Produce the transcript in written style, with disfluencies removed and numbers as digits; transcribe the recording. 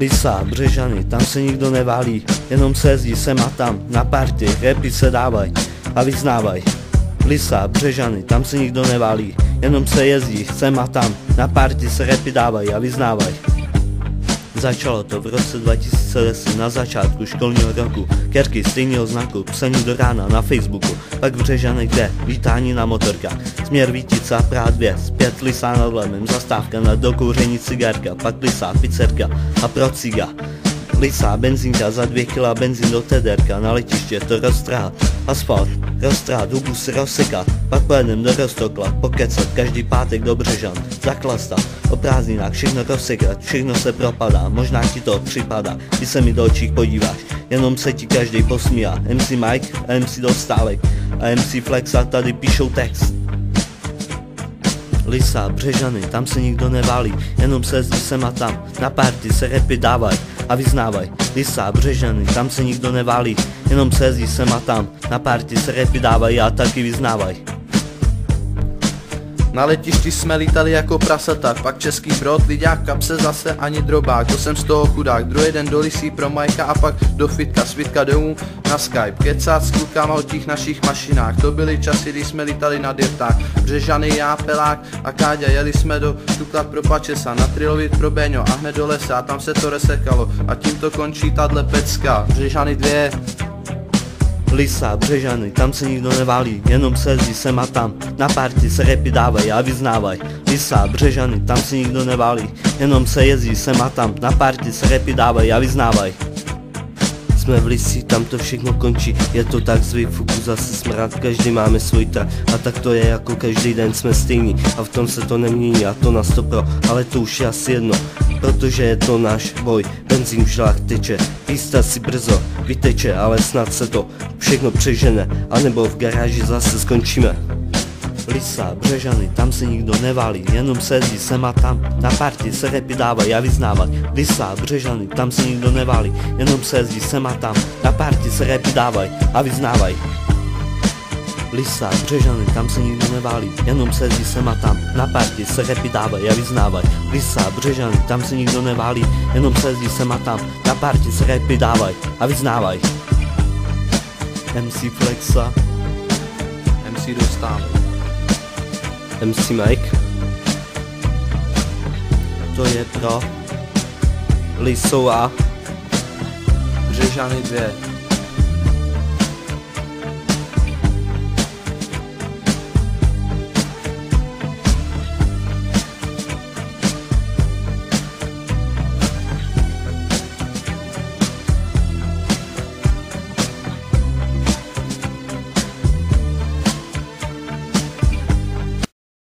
Lisa, Břežany, tam se nikdo neválí, jenom se jezdí sem a tam, na party, rapy se dávaj a vyznávaj. Lisa, Břežany, tam se nikdo neválí, jenom se jezdí sem a tam, na party se rapy dávaj a vyznávaj. Začalo to v roce 2010 na začátku školního roku, kerky stejného znaku, psaní do rána na Facebooku, pak v Břežanech kde, vítání na motorkách, směr Vítica, Praha 2, zpět Lisa nad Lemem, zastávka na dokouření cigarka, pak Lisa, pizzerka a prociga. Lisa, benzínka, za 2 kila benzín do tederka, na letiště to roztrhat, asfalt, roztrhat, hubu si rozsekat, pak pojedem do Roztokla, pokecat, každý pátek do Břežan, zaklastat, o prázdninách všechno rozsekat, všechno se propadá, možná ti to připadá, když se mi do očích podíváš, jenom se ti každý posmívá, MC Mike a MC Dostálek a MC Flexa tady píšou text. Lisa, Břežany, tam se nikdo neválí, jenom se jezdí sem a tam, na party se rapy dávaj a vyznávaj. Lisa, Břežany, tam se nikdo neválí, jenom se jezdí sem a tam, na party se rapy dávaj a taky vyznávaj. Na letišti jsme lítali jako prasata, pak Český Brod, lidák, kapse zase ani drobák, to jsem z toho chudák, druhý den do Lisí pro Majka a pak do fitka, svitka domů na Skype, kecat s klukama o těch našich mašinách, to byly časy, kdy jsme lítali na dirtách, Břežany, já, Pelák a Káďa, jeli jsme do Tukla pro Pačesa, na Trilovit pro Béňo a hned do lesa a tam se to resekalo a tím to končí tahle pecka, Břežany 2. Lisa, Břežany, tam se nikdo neválí, jenom se jezdí sem a tam, na party se rapy dávaj a vyznávaj. Lisa, Břežany, tam se nikdo neválí, jenom se jezdí sem a tam, na party se rapy dávaj a vyznávaj. Jsme v Lisi, tam to všechno končí, je to tak zvyk, fuku zase smrad, každý máme svůj trh a tak to je jako každý den jsme stejní a v tom se to nemění a to na 100%, ale to už je asi jedno, protože je to náš boj, benzín v žilách teče, písta si brzo vyteče, ale snad se to všechno přežene, anebo v garáži zase skončíme. Lisa, Břežany, tam se nikdo neválí, jenom se jezdí sem a tam, na party se rapy dávaj a vyznávat. Lisa, Břežany, tam se nikdo neválí, jenom se jezdí sem a tam, na party se rapy dávaj a vyznávaj. Lisa, Břežany, tam se nikdo neválí, jenom se jezdí sem a tam, na party se rapy dávaj a vyznávaj. Lisa, Břežany, tam se nikdo neválí, jenom se jezdí sem a tam, na party se rapy dávaj a vyznávaj. MC Flexa, MC Dostálek, MC Mike, to je pro Lisou a Břežany 2.